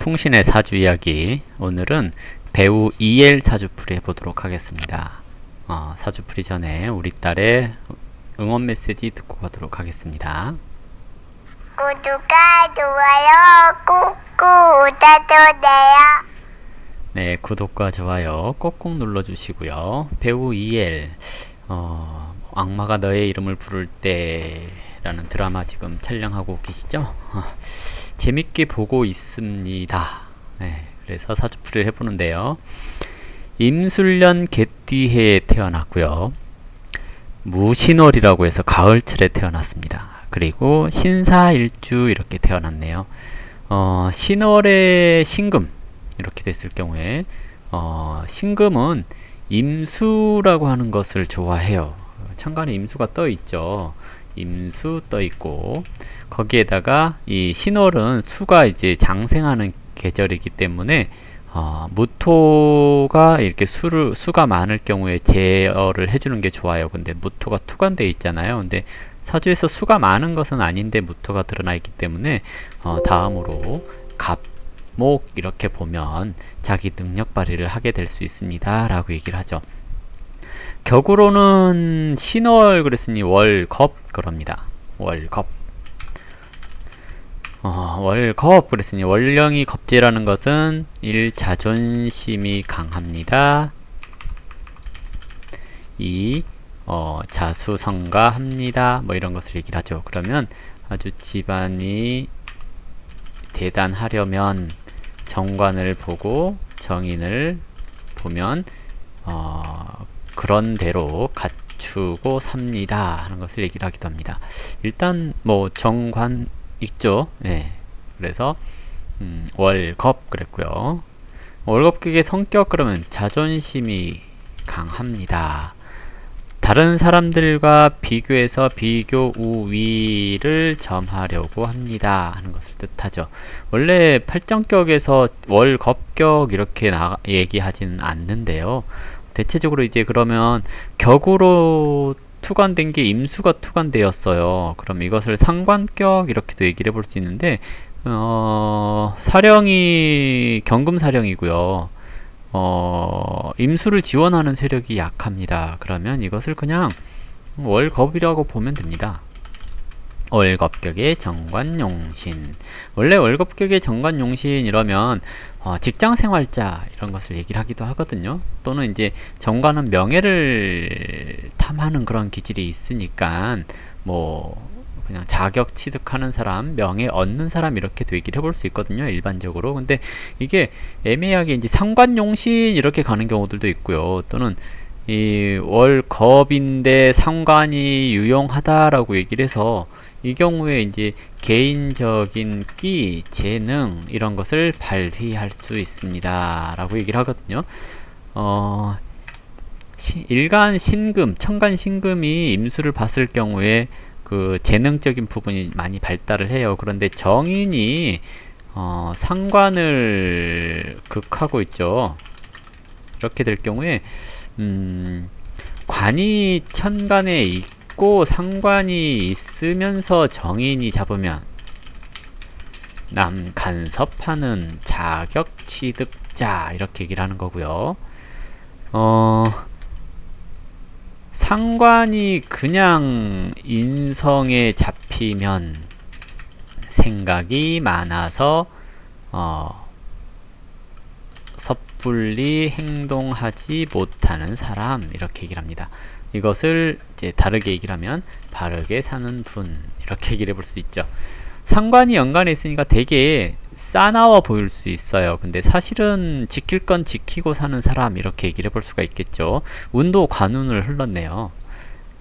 풍신의 사주 이야기. 오늘은 배우 이엘 사주풀이 해보도록 하겠습니다. 사주풀이 전에 우리 딸의 응원 메시지 듣고 가도록 하겠습니다. 구독과 좋아요 꾹꾹 눌러주세요. 네, 구독과 좋아요 꼭꼭 눌러주시고요. 배우 이엘, 악마가 너의 이름을 부를 때 라는 드라마 지금 촬영하고 계시죠? 재밌게 보고 있습니다. 네, 그래서 사주풀이를 해보는데요. 임술년 개띠해에 태어났고요. 무신월이라고 해서 가을철에 태어났습니다. 그리고 신사일주 이렇게 태어났네요. 신월에 신금 이렇게 됐을 경우에 신금은 임수라고 하는 것을 좋아해요. 천간에 임수가 떠 있죠. 임수 떠 있고 거기에다가 이 신월은 수가 이제 장생하는 계절이기 때문에 무토가 이렇게 수가 많을 경우에 제어를 해주는 게 좋아요. 근데 무토가 투관되어 있잖아요. 근데 사주에서 수가 많은 것은 아닌데 무토가 드러나 있기 때문에 다음으로 갑목 이렇게 보면 자기 능력 발휘를 하게 될 수 있습니다 라고 얘기를 하죠. 격으로는 신월 그랬으니 월겁 그럽니다. 월겁. 월겁 그랬으니 월령이 겁재라는 것은 자존심이 강합니다. 자수성가합니다. 뭐 이런 것을 얘기를 하죠. 그러면 아주 집안이 대단하려면 정관을 보고 정인을 보면 그런 대로 갖추고 삽니다 하는 것을 얘기를 하기도 합니다. 일단 뭐 정관 있죠. 네. 그래서 월겁 그랬고요. 월겁격의 성격 그러면 자존심이 강합니다. 다른 사람들과 비교해서 비교 우위를 점하려고 합니다 하는 것을 뜻하죠. 원래 팔정격에서 월겁격 이렇게 얘기하지는 않는데요. 대체적으로 이제 그러면 격으로 투관된 게 임수가 투관되었어요. 그럼 이것을 상관격 이렇게도 얘기를 해볼 수 있는데 사령이 경금사령이고요. 임수를 지원하는 세력이 약합니다. 그러면 이것을 그냥 월겁이라고 보면 됩니다. 월겁격의 정관용신. 원래 월겁격의 정관용신 이러면 직장생활자 이런 것을 얘기를 하기도 하거든요. 또는 이제 정관은 명예를 탐하는 그런 기질이 있으니까 뭐 그냥 자격 취득하는 사람, 명예 얻는 사람 이렇게도 얘기를 해볼 수 있거든요. 일반적으로. 근데 이게 애매하게 이제 상관용신 이렇게 가는 경우들도 있고요. 또는 이 월겁인데 상관이 유용하다라고 얘기를 해서 이 경우에 이제 개인적인 끼, 재능 이런 것을 발휘할 수 있습니다 라고 얘기를 하거든요. 일간 신금, 천간 신금이 임수를 봤을 경우에 그 재능적인 부분이 많이 발달을 해요. 그런데 정인이 상관을 극하고 있죠. 이렇게 될 경우에 관이 천간에 있고 상관이 있으면서 정인이 잡으면 남간섭하는 자격 취득자 이렇게 얘기를 하는 거고요. 상관이 그냥 인성에 잡히면 생각이 많아서 섣불리 행동하지 못하는 사람 이렇게 얘기를 합니다. 이것을 이제 다르게 얘기를 하면 바르게 사는 분 이렇게 얘기를 해볼 수 있죠. 상관이 연관에 있으니까 되게 싸나워 보일 수 있어요. 근데 사실은 지킬 건 지키고 사는 사람 이렇게 얘기를 해볼 수가 있겠죠. 운도 관운을 흘렀네요.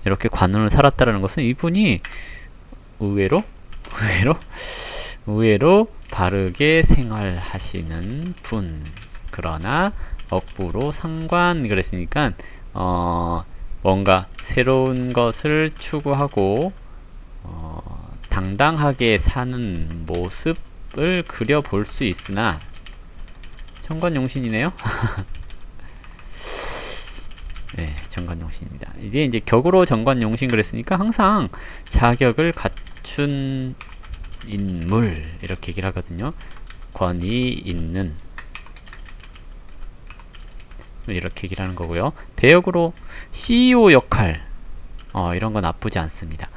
이렇게 관운을 살았다는 것은 이분이 의외로 바르게 생활하시는 분. 그러나 억부로 상관 그랬으니까 뭔가 새로운 것을 추구하고 당당하게 사는 모습을 그려볼 수 있으나 천간용신이네요. 네, 정관용신입니다. 이제 격으로 정관용신 그랬으니까 항상 자격을 갖춘 인물 이렇게 얘기를 하거든요. 권위 있는, 이렇게 얘기를 하는 거고요. 배역으로 CEO 역할, 이런 거 나쁘지 않습니다.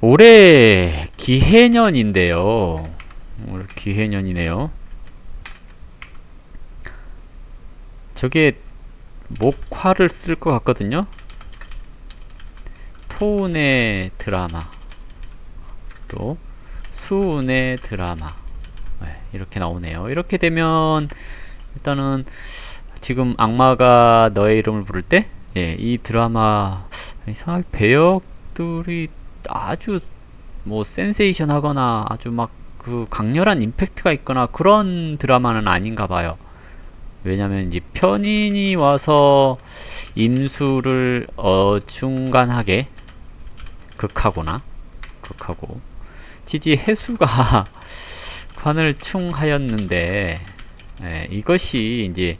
올해 기해년인데요. 올해 기해년이네요. 저게 목화를 쓸 것 같거든요. 토운의 드라마, 또 수운의 드라마, 이렇게 나오네요. 이렇게 되면 일단은 지금 악마가 너의 이름을 부를 때, 이 드라마 이상하게 배역들이 아주 뭐 센세이션하거나 아주 막 그 강렬한 임팩트가 있거나 그런 드라마는 아닌가 봐요. 왜냐면 이제 편인이 와서 임수를 어중간하게 극하고 지지 해수가 관을 충하였는데, 이것이 이제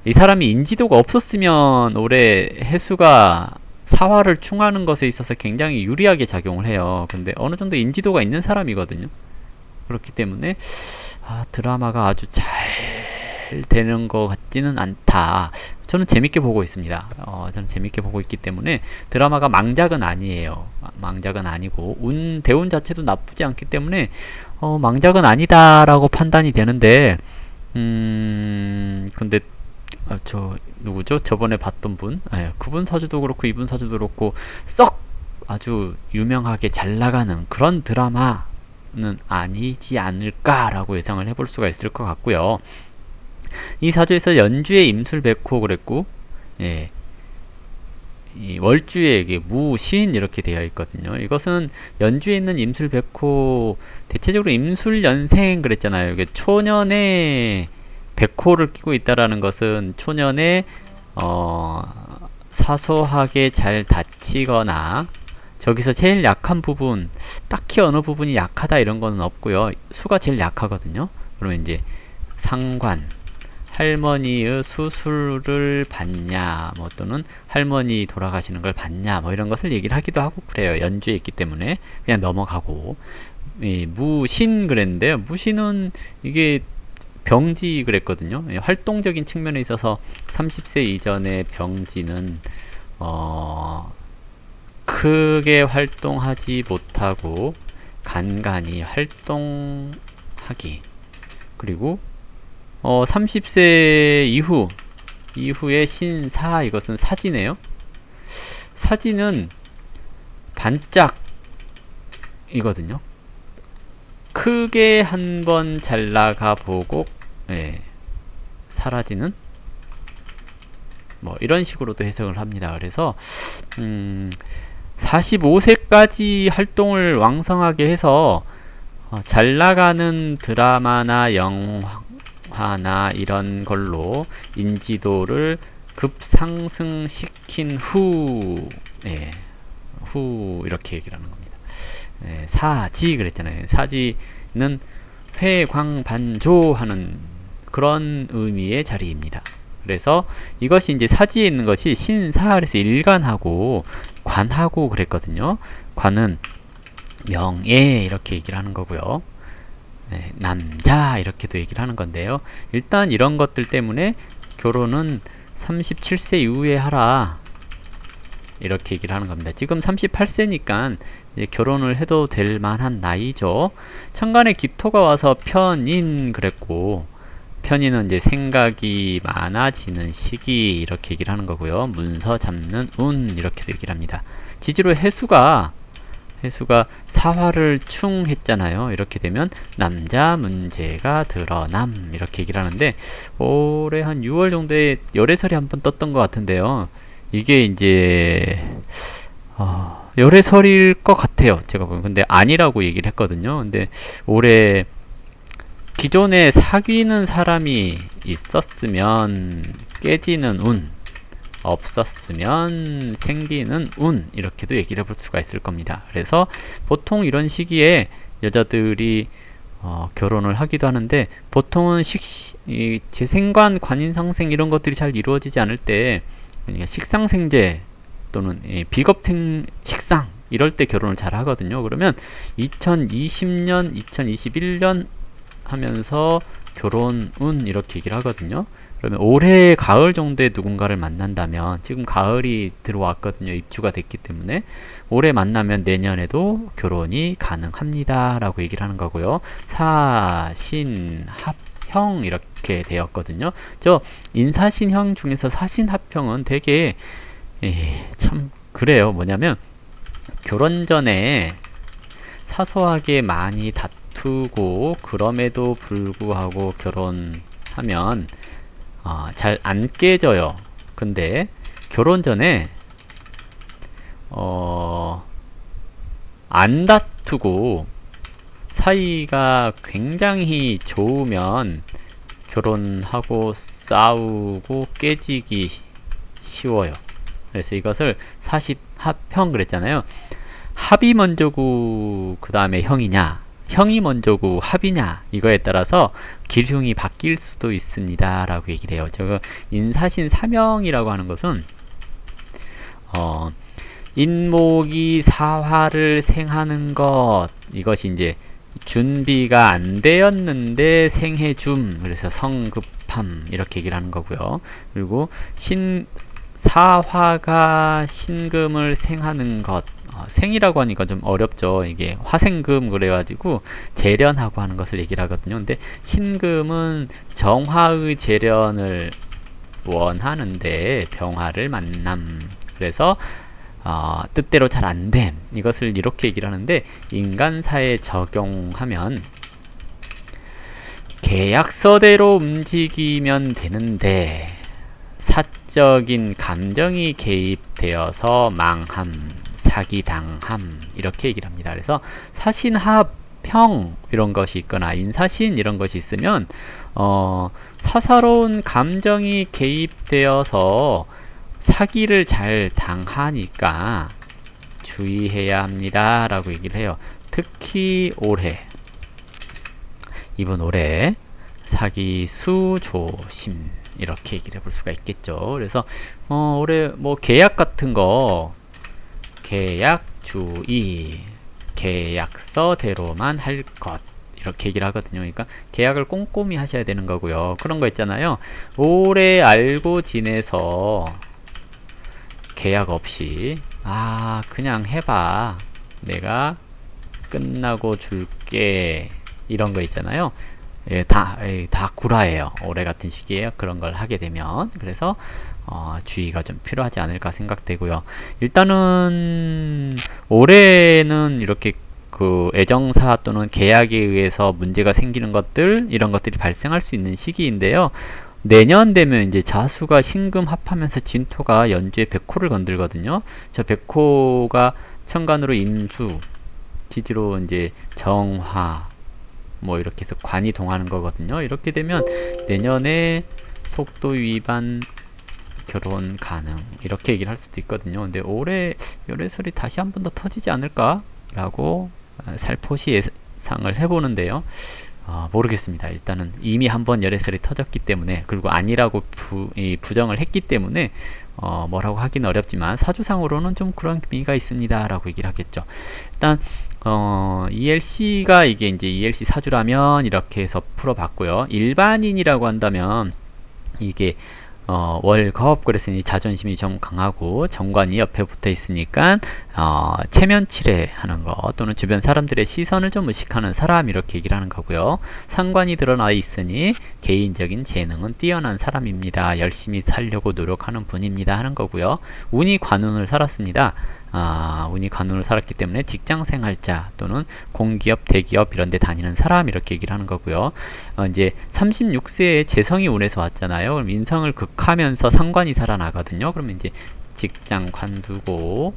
이 사람이 인지도가 없었으면 올해 해수가 사화를 충하는 것에 있어서 굉장히 유리하게 작용을 해요. 근데 어느 정도 인지도가 있는 사람이거든요. 그렇기 때문에 드라마가 아주 잘 되는 것 같지는 않다. 저는 재밌게 보고 있습니다. 저는 재밌게 보고 있기 때문에 드라마가 망작은 아니에요. 망작은 아니고 대운 자체도 나쁘지 않기 때문에 망작은 아니다라고 판단이 되는데, 근데 저 누구죠? 저번에 봤던 분, 그분 사주도 그렇고 이분 사주도 그렇고 썩 아주 유명하게 잘 나가는 그런 드라마는 아니지 않을까라고 예상을 해볼 수가 있을 것 같고요. 이 사주에서 연주에 임술백호 그랬고, 이 월주에 이게 무신 이렇게 되어 있거든요. 이것은 연주에 있는 임술백호, 대체적으로 임술연생 그랬잖아요. 이게 초년에 백호를 끼고 있다라는 것은 초년에 사소하게 잘 다치거나, 저기서 제일 약한 부분, 딱히 어느 부분이 약하다 이런 거는 없고요. 수가 제일 약하거든요. 그러면 이제 상관, 할머니의 수술을 받냐, 뭐 또는 할머니 돌아가시는 걸 받냐, 뭐 이런 것을 얘기를 하기도 하고 그래요. 연주에 있기 때문에 그냥 넘어가고. 무신 그랬는데요. 무신은 이게 병지 그랬거든요. 활동적인 측면에 있어서 30세 이전의 병지는 크게 활동하지 못하고 간간히 활동하기, 그리고 30세 이후의 신사, 이것은 사지네요. 사지는 반짝이거든요. 크게 한번 잘 나가 보고 사라지는, 뭐 이런 식으로도 해석을 합니다. 그래서 45세까지 활동을 왕성하게 해서 잘 나가는 드라마나 영화나 이런 걸로 인지도를 급상승시킨 후 이렇게 얘기를 하는 겁니다. 사지 그랬잖아요. 사지는 회광반조하는 그런 의미의 자리입니다. 그래서 이것이 이제 사지에 있는 것이 신사, 그래서 일간하고 관하고 그랬거든요. 관은 명예 이렇게 얘기를 하는 거고요. 남자 이렇게도 얘기를 하는 건데요. 일단 이런 것들 때문에 결혼은 37세 이후에 하라 이렇게 얘기를 하는 겁니다. 지금 38세니까 이제 결혼을 해도 될 만한 나이죠. 천간에 기토가 와서 편인 그랬고, 편인은 이제 생각이 많아지는 시기 이렇게 얘기를 하는 거고요. 문서 잡는 운 이렇게도 얘기를 합니다. 지지로 해수가 사화를 충했잖아요. 이렇게 되면 남자 문제가 드러남 이렇게 얘기를 하는데, 올해 한 6월 정도에 열애설이 한번 떴던 것 같은데요. 이게 이제 열애설일 것 같아요. 제가 보면. 근데 아니라고 얘기를 했거든요. 근데 올해 기존에 사귀는 사람이 있었으면 깨지는 운, 없었으면 생기는 운 이렇게도 얘기를 해볼 수가 있을 겁니다. 그래서 보통 이런 시기에 여자들이 결혼을 하기도 하는데, 보통은 재생관, 관인상생 이런 것들이 잘 이루어지지 않을 때, 그러니까 식상생제 또는 비겁생 식상 이럴 때 결혼을 잘 하거든요. 그러면 2020년, 2021년 하면서 결혼운 이렇게 얘기를 하거든요. 그러면 올해 가을 정도에 누군가를 만난다면, 지금 가을이 들어왔거든요. 입주가 됐기 때문에 올해 만나면 내년에도 결혼이 가능합니다 라고 얘기를 하는 거고요. 사신합형 이렇게 되었거든요. 저 인사신형 중에서 사신합형은 되게 참 그래요. 뭐냐면 결혼 전에 사소하게 많이 다투고 그럼에도 불구하고 결혼하면 잘 안 깨져요. 근데 결혼 전에 안 다투고 사이가 굉장히 좋으면 결혼하고 싸우고 깨지기 쉬워요. 그래서 이것을 40합형 그랬잖아요. 합이 먼저고 그 다음에 형이냐, 형이 먼저고 합이냐, 이거에 따라서 기흉이 바뀔 수도 있습니다 라고 얘기를 해요. 저거 인사신 사명이라고 하는 것은 인목이 사화를 생하는 것, 이것이 이제 준비가 안 되었는데 생해줌, 그래서 성급함 이렇게 얘기를 하는 거고요. 그리고 사화가 신금을 생하는 것, 생이라고 하니까 좀 어렵죠. 이게 화생금 그래가지고 재련하고 하는 것을 얘기를 하거든요. 근데 신금은 정화의 재련을 원하는데 병화를 만남, 그래서 뜻대로 잘 안됨, 이것을 이렇게 얘기를 하는데, 인간사에 적용하면 계약서대로 움직이면 되는데 사적인 감정이 개입되어서 망함, 사기당함 이렇게 얘기를 합니다. 그래서 사신합형 이런 것이 있거나 인사신 이런 것이 있으면 사사로운 감정이 개입되어서 사기를 잘 당하니까 주의해야 합니다 라고 얘기를 해요. 특히 올해, 이번 올해 사기수 조심 이렇게 얘기를 해볼 수가 있겠죠. 그래서 올해 뭐 계약 같은 거, 계약 주의, 계약서대로만 할 것 이렇게 얘기를 하거든요. 그러니까 계약을 꼼꼼히 하셔야 되는 거고요. 그런 거 있잖아요. 오래 알고 지내서 계약 없이 그냥 해봐, 내가 끝나고 줄게, 이런 거 있잖아요. 다 구라예요. 올해 같은 시기에 그런 걸 하게 되면. 그래서 주의가 좀 필요하지 않을까 생각되고요. 일단은 올해는 이렇게 그 애정사 또는 계약에 의해서 문제가 생기는 것들, 이런 것들이 발생할 수 있는 시기인데요. 내년 되면 이제 자수가 신금 합하면서 진토가 연주의 백호를 건들거든요. 저 백호가 천간으로 임수, 지지로 이제 정화, 뭐 이렇게 해서 관이 동하는 거거든요. 이렇게 되면 내년에 속도 위반 결혼 가능 이렇게 얘기를 할 수도 있거든요. 근데 올해 열애설이 다시 한 번 더 터지지 않을까 라고 살포시 예상을 해보는데요. 모르겠습니다. 일단은 이미 한번 열애설이 터졌기 때문에, 그리고 아니라고 부정을 했기 때문에 뭐라고 하기는 어렵지만 사주상으로는 좀 그런 의미가 있습니다 라고 얘기를 하겠죠. 일단 ELC가 이게 이제 ELC 사주라면 이렇게 해서 풀어봤고요. 일반인이라고 한다면 이게 월겁, 그랬으니 자존심이 좀 강하고 정관이 옆에 붙어 있으니까 체면칠해 하는 거, 또는 주변 사람들의 시선을 좀 의식하는 사람 이렇게 얘기를 하는 거고요. 상관이 드러나 있으니 개인적인 재능은 뛰어난 사람입니다, 열심히 살려고 노력하는 분입니다 하는 거고요. 운이 관운을 살았습니다. 운이 관운을 살았기 때문에 직장생활자 또는 공기업, 대기업 이런 데 다니는 사람 이렇게 얘기를 하는 거고요. 이제 36세에 재성이 운에서 왔잖아요. 그럼 인성을 극하면서 상관이 살아나거든요. 그러면 이제 직장 관두고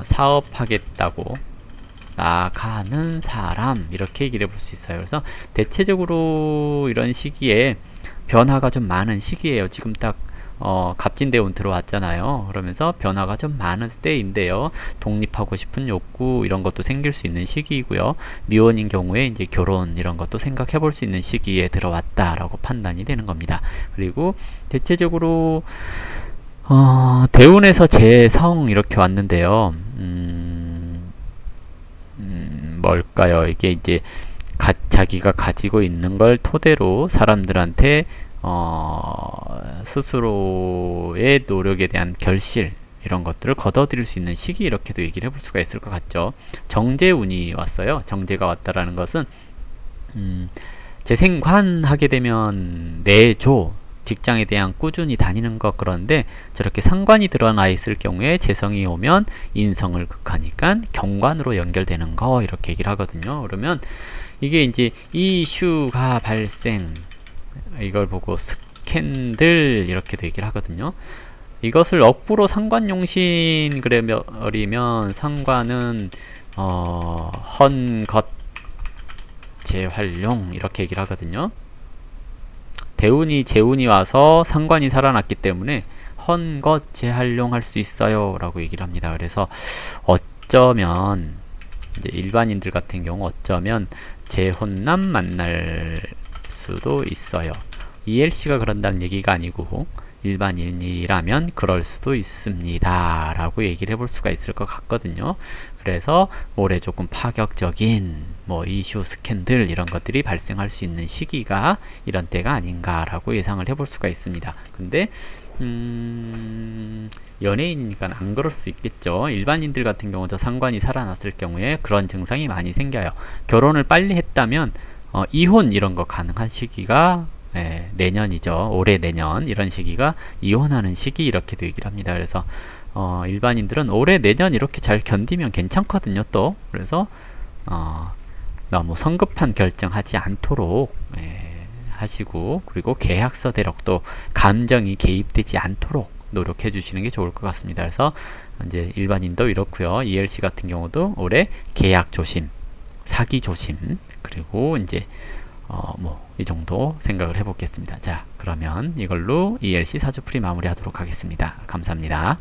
사업하겠다고 나가는 사람 이렇게 얘기를 해볼 수 있어요. 그래서 대체적으로 이런 시기에 변화가 좀 많은 시기예요. 지금 딱 갑진대운 들어왔잖아요. 그러면서 변화가 좀 많은 때인데요. 독립하고 싶은 욕구 이런 것도 생길 수 있는 시기이고요. 미혼인 경우에 이제 결혼 이런 것도 생각해 볼 수 있는 시기에 들어왔다라고 판단이 되는 겁니다. 그리고 대체적으로 대운에서 재성 이렇게 왔는데요. 뭘까요? 이게 이제 자기가 가지고 있는 걸 토대로 사람들한테 스스로의 노력에 대한 결실 이런 것들을 거둬들일 수 있는 시기 이렇게도 얘기를 해볼 수가 있을 것 같죠. 정제운이 왔어요. 정제가 왔다라는 것은 재생관하게 되면 내조 직장에 대한 꾸준히 다니는 것 그런데 저렇게 상관이 드러나 있을 경우에 재성이 오면 인성을 극하니까 경관으로 연결되는 거 이렇게 얘기를 하거든요. 그러면 이게 이제 이슈가 발생 이걸 보고 스캔들 이렇게도 얘기를 하거든요. 이것을 업부로 상관용신 그래버리면 상관은 헌것 재활용 이렇게 얘기를 하거든요. 대운이 재운이 와서 상관이 살아났기 때문에 헌것 재활용할 수 있어요 라고 얘기를 합니다. 그래서 어쩌면 이제 일반인들 같은 경우 어쩌면 재혼남 만날 수도 있어요. ELC가 그런다는 얘기가 아니고 일반인이라면 그럴 수도 있습니다 라고 얘기를 해볼 수가 있을 것 같거든요. 그래서 올해 조금 파격적인 뭐 이슈 스캔들 이런 것들이 발생할 수 있는 시기가 이런 때가 아닌가 라고 예상을 해볼 수가 있습니다. 근데 연예인이니까 안 그럴 수 있겠죠. 일반인들 같은 경우도 상관이 살아났을 경우에 그런 증상이 많이 생겨요. 결혼을 빨리 했다면 이혼 이런 거 가능한 시기가 내년이죠. 올해 내년 이런 시기가 이혼하는 시기 이렇게도 얘기를 합니다. 그래서 일반인들은 올해 내년 이렇게 잘 견디면 괜찮거든요. 또 그래서 너무 성급한 결정하지 않도록 하시고 그리고 계약서 대록도 감정이 개입되지 않도록 노력해 주시는 게 좋을 것 같습니다. 그래서 이제 일반인도 이렇고요. ELC 같은 경우도 올해 계약 조심, 사기 조심 그리고 이제 뭐 이 정도 생각을 해보겠습니다. 자, 그러면 이걸로 ELC 사주풀이 마무리하도록 하겠습니다. 감사합니다.